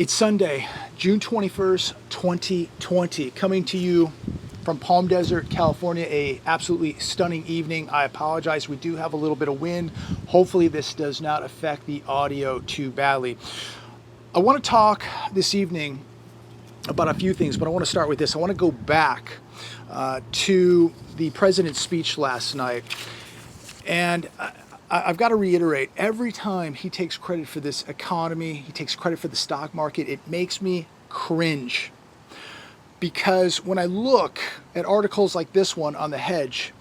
It's Sunday, June 21st, 2020, coming to you from Palm Desert, California, a absolutely stunning evening. I apologize, we do have a little bit of wind. Hopefully this does not affect the audio too badly. I want to talk this evening about a few things, but I want to start with this. I want to go back to the president's speech last night. And I've got to reiterate, every time he takes credit for this economy, he takes credit for the stock market, it makes me cringe. Because when I look at articles like this one on the hedge,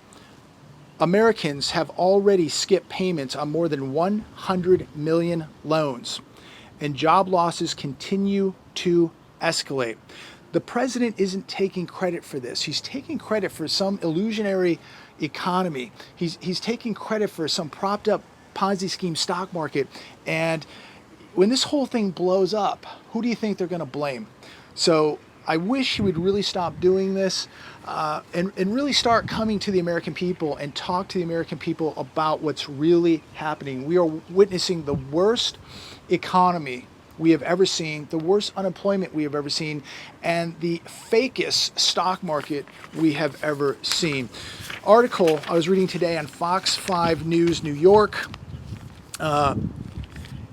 Americans have already skipped payments on more than 100 million loans, and job losses continue to escalate. The president isn't taking credit for this. He's taking credit for some illusionary economy. He's taking credit for some propped up Ponzi scheme stock market. And when this whole thing blows up, who do you think they're going to blame? So I wish he would really stop doing this and really start coming to the American people and talk to the American people about what's really happening. We are witnessing the worst economy we have ever seen, the worst unemployment we have ever seen, and the fakest stock market we have ever seen. Article I was reading today on Fox 5 News New York.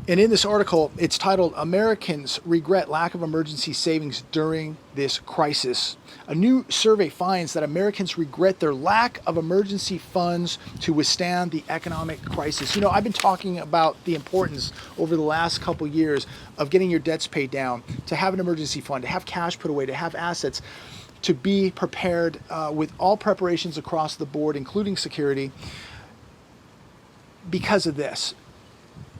And in this article, it's titled, "Americans Regret Lack of Emergency Savings During This Crisis." A new survey finds that Americans regret their lack of emergency funds to withstand the economic crisis. You know, I've been talking about the importance over the last couple years of getting your debts paid down, to have an emergency fund, to have cash put away, to have assets, to be prepared with all preparations across the board, including security, because of this.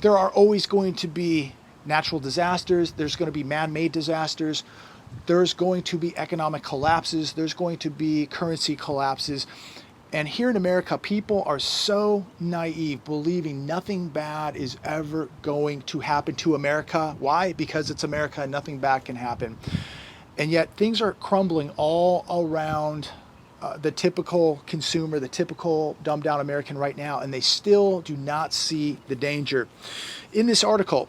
There are always going to be natural disasters. There's going to be man-made disasters. There's going to be economic collapses. There's going to be currency collapses. And here in America, people are so naive, believing nothing bad is ever going to happen to America. Why? Because it's America and nothing bad can happen. And yet things are crumbling all around the typical consumer, the typical dumbed down American right now, and they still do not see the danger. In this article,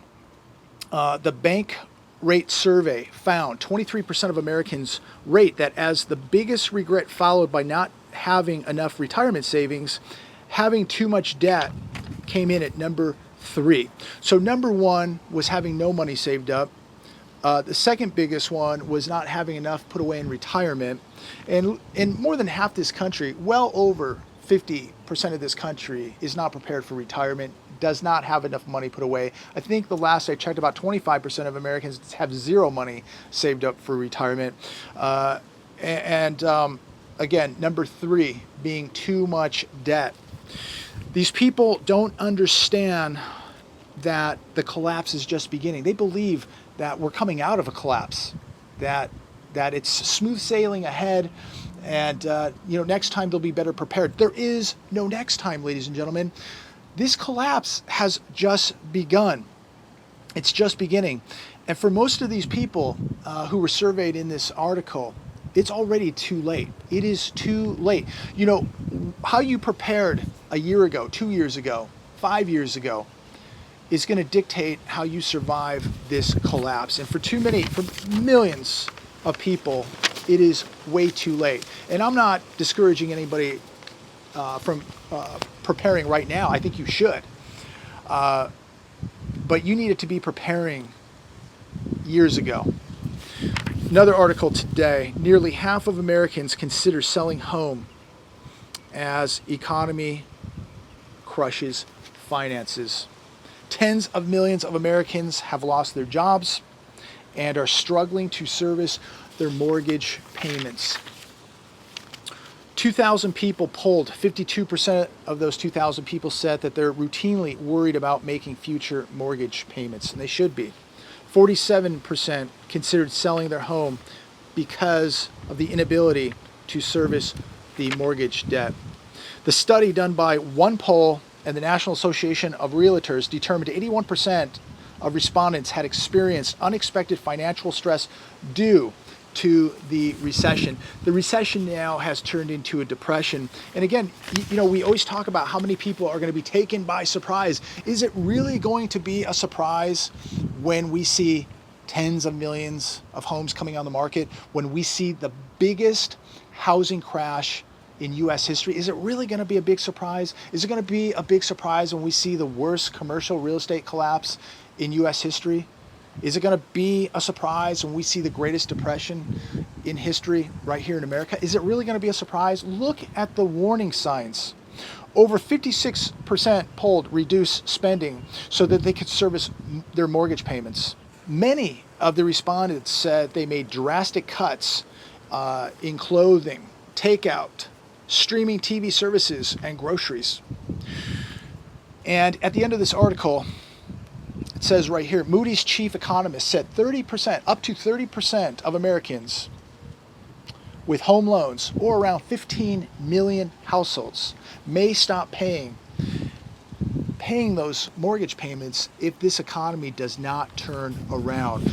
the bank rate survey found 23% of Americans rate that as the biggest regret, followed by not having enough retirement savings. Having too much debt came in at number 3. So number 1 was having no money saved up. The second biggest one was not having enough put away in retirement. And in more than half this country, well over 50% of this country is not prepared for retirement, does not have enough money put away. I think the last I checked, about 25% of Americans have zero money saved up for retirement. Again, number 3 being too much debt. These people don't understand that the collapse is just beginning. They believe that we're coming out of a collapse, that it's smooth sailing ahead, and next time they'll be better prepared. There is no next time, ladies and gentlemen. This collapse has just begun. It's just beginning. And for most of these people who were surveyed in this article, it's already too late. It is too late. You know, how you prepared a year ago, 2 years ago, 5 years ago, is going to dictate how you survive this collapse. And for millions of people, it is way too late. And I'm not discouraging anybody from preparing right now. I think you should. But you needed to be preparing years ago. Another article today, nearly half of Americans consider selling home as economy crushes finances. Tens of millions of Americans have lost their jobs and are struggling to service their mortgage payments. 2,000 people polled. 52% of those 2,000 people said that they're routinely worried about making future mortgage payments, and they should be. 47% considered selling their home because of the inability to service the mortgage debt. The study done by One Poll and the National Association of Realtors determined 81% of respondents had experienced unexpected financial stress due to the recession. The recession now has turned into a depression. And again, we always talk about how many people are going to be taken by surprise. Is it really going to be a surprise when we see tens of millions of homes coming on the market, when we see the biggest housing crash in US history, is it really going to be a big surprise? Is it going to be a big surprise when we see the worst commercial real estate collapse in US history? Is it going to be a surprise when we see the greatest depression in history right here in America? Is it really going to be a surprise? Look at the warning signs. Over 56% polled reduce spending so that they could service their mortgage payments. Many of the respondents said they made drastic cuts in clothing, takeout, streaming TV services, and groceries. And at the end of this article, it says right here, Moody's chief economist said 30%, up to 30% of Americans with home loans, or around 15 million households, may stop paying those mortgage payments if this economy does not turn around.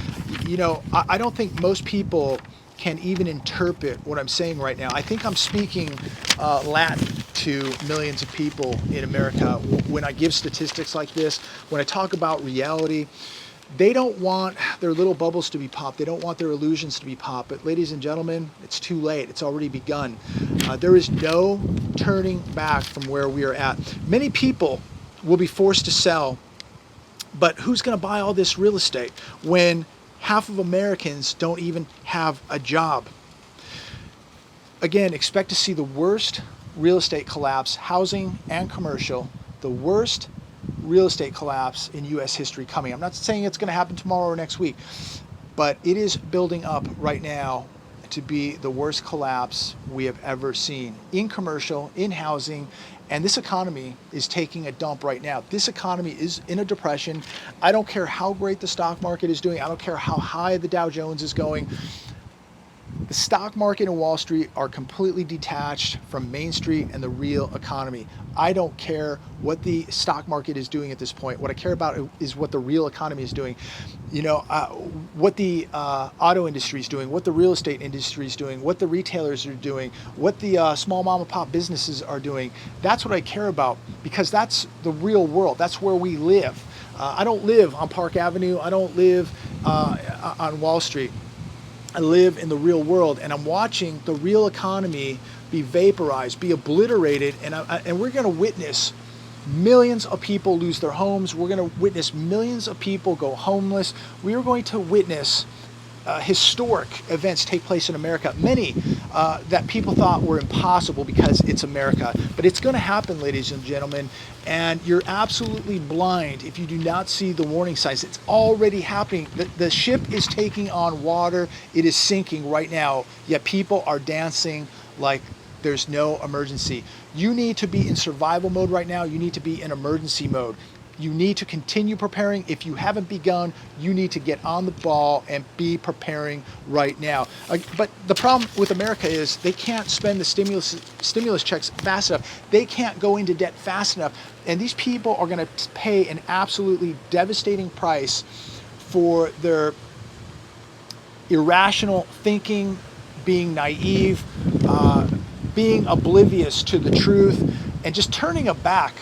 You know, I don't think most people can even interpret what I'm saying right now. I think I'm speaking Latin to millions of people in America when I give statistics like this, when I talk about reality. They don't want their little bubbles to be popped. They don't want their illusions to be popped. But ladies and gentlemen, it's too late. It's already begun. There is no turning back from where we are at. Many people will be forced to sell, but who's going to buy all this real estate when half of Americans don't even have a job? Again, expect to see the worst real estate collapse, housing and commercial, the worst real estate collapse in U.S. history coming. I'm not saying it's going to happen tomorrow or next week, but it is building up right now to be the worst collapse we have ever seen in commercial, in housing, and this economy is taking a dump right now. This economy is in a depression. I don't care how great the stock market is doing. I don't care how high the Dow Jones is going. The stock market and Wall Street are completely detached from Main Street and the real economy. I don't care what the stock market is doing at this point. What I care about is what the real economy is doing. You know, what the auto industry is doing, what the real estate industry is doing, what the retailers are doing, what the small mom and pop businesses are doing. That's what I care about, because that's the real world. That's where we live. I don't live on Park Avenue. I don't live on Wall Street. I live in the real world, and I'm watching the real economy be vaporized, be obliterated, and we're going to witness millions of people lose their homes. We're going to witness millions of people go homeless. We are going to witness historic events take place in America, many that people thought were impossible because it's America. But it's going to happen, ladies and gentlemen, and you're absolutely blind if you do not see the warning signs. It's already happening. The ship is taking on water. It is sinking right now, yet people are dancing like there's no emergency. You need to be in survival mode right now. You need to be in emergency mode. You need to continue preparing. If you haven't begun, you need to get on the ball and be preparing right now. But the problem with America is they can't spend the stimulus checks fast enough. They can't go into debt fast enough. And these people are going to pay an absolutely devastating price for their irrational thinking, being naive, being oblivious to the truth, and just turning their back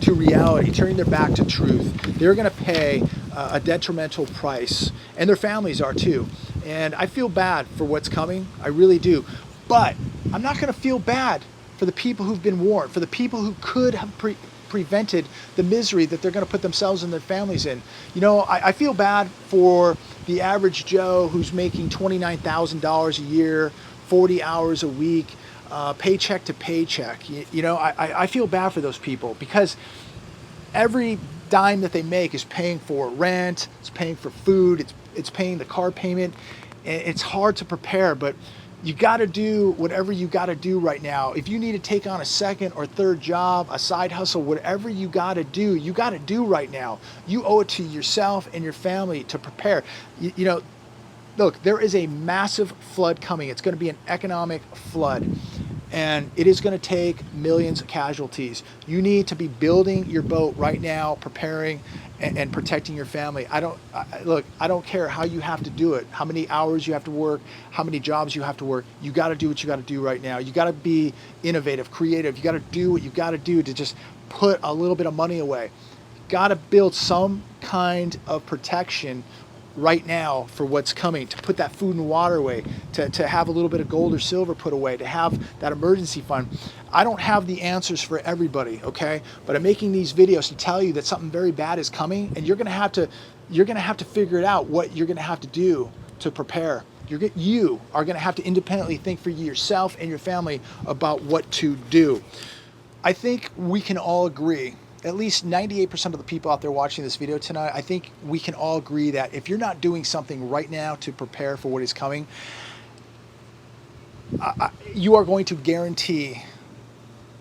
to reality, turning their back to truth. They're going to pay a detrimental price, and their families are too. And I feel bad for what's coming. I really do. But I'm not going to feel bad for the people who've been warned, for the people who could have prevented the misery that they're going to put themselves and their families in. You know, I feel bad for the average Joe who's making $29,000 a year, 40 hours a week, paycheck to paycheck. You know, I feel bad for those people, because every dime that they make is paying for rent, it's paying for food, it's paying the car payment. And it's hard to prepare, but you got to do whatever you got to do right now. If you need to take on a second or third job, a side hustle, whatever you got to do right now. You owe it to yourself and your family to prepare. You know, look, there is a massive flood coming. It's going to be an economic flood, and it is going to take millions of casualties. You need to be building your boat right now, preparing and protecting your family. I don't care how you have to do it, how many hours you have to work, how many jobs you have to work. You got to do what you got to do right now. You got to be innovative, creative. You got to do what you got to do to just put a little bit of money away. Got to build some kind of protection right now for what's coming, to put that food and water away, to have a little bit of gold or silver put away, to have that emergency fund. I don't have the answers for everybody, okay? But I'm making these videos to tell you that something very bad is coming, and you're gonna have to figure it out, what you're gonna have to do to prepare. You are gonna have to independently think for yourself and your family about what to do. I think we can all agree, at least 98% of the people out there watching this video tonight, I think we can all agree that if you're not doing something right now to prepare for what is coming, you are going to guarantee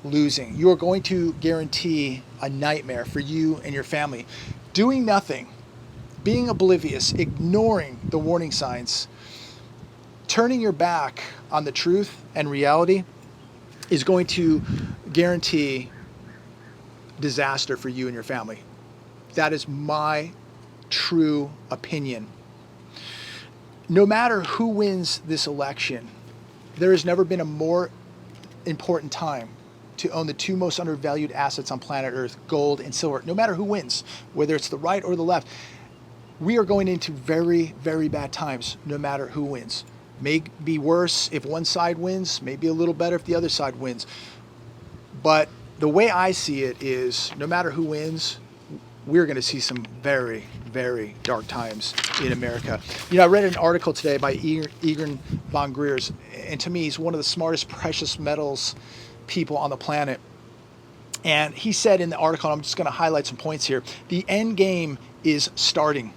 losing. You are going to guarantee a nightmare for you and your family. Doing nothing, being oblivious, ignoring the warning signs, turning your back on the truth and reality is going to guarantee disaster for you and your family. That is my true opinion. No matter who wins this election, there has never been a more important time to own the two most undervalued assets on planet Earth, gold and silver. No matter who wins, whether it's the right or the left, we are going into very, very bad times, no matter who wins. May be worse if one side wins, maybe a little better if the other side wins. But the way I see it is, no matter who wins, we're going to see some very, very dark times in America. You know, I read an article today by Egon von Greers, and to me, he's one of the smartest precious metals people on the planet. And he said in the article, I'm just going to highlight some points here, the end game is starting.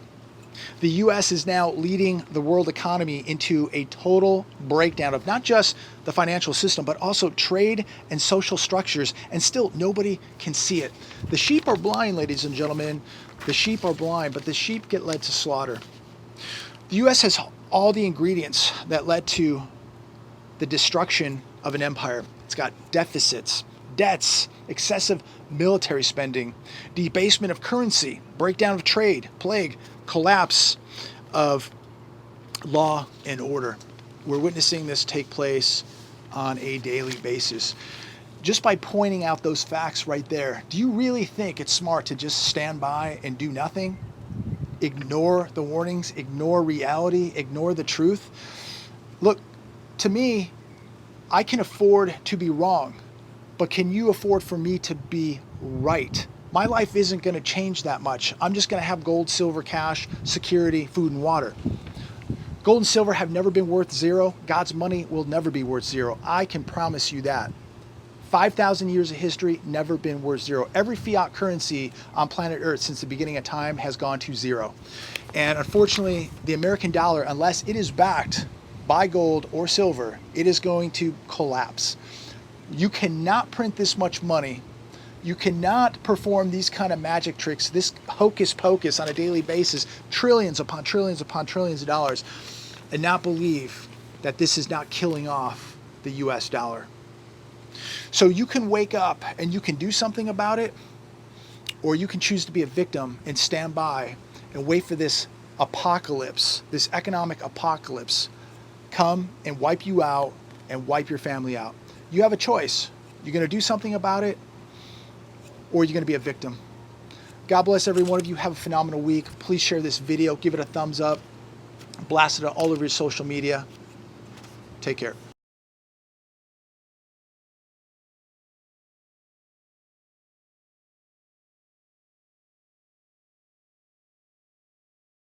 The U.S. is now leading the world economy into a total breakdown of not just the financial system, but also trade and social structures, and still nobody can see it. The sheep are blind, ladies and gentlemen. The sheep are blind, but the sheep get led to slaughter. The U.S. has all the ingredients that led to the destruction of an empire. It's got deficits, debts, excessive military spending, debasement of currency, breakdown of trade, plague, collapse of law and order. We're witnessing this take place on a daily basis. Just by pointing out those facts right there, do you really think it's smart to just stand by and do nothing? Ignore the warnings, ignore reality, ignore the truth? Look, to me, I can afford to be wrong, but can you afford for me to be right? My life isn't going to change that much. I'm just going to have gold, silver, cash, security, food, and water. Gold and silver have never been worth zero. God's money will never be worth zero. I can promise you that. 5,000 years of history, never been worth zero. Every fiat currency on planet Earth since the beginning of time has gone to zero. And unfortunately, the American dollar, unless it is backed by gold or silver, it is going to collapse. You cannot print this much money. You cannot perform these kind of magic tricks, this hocus pocus on a daily basis, trillions upon trillions upon trillions of dollars, and not believe that this is not killing off the US dollar. So you can wake up and you can do something about it, or you can choose to be a victim and stand by and wait for this apocalypse, this economic apocalypse, come and wipe you out and wipe your family out. You have a choice. You're going to do something about it, or you're going to be a victim. God bless every one of you. Have a phenomenal week. Please share this video. Give it a thumbs up. Blast it all over your social media. Take care.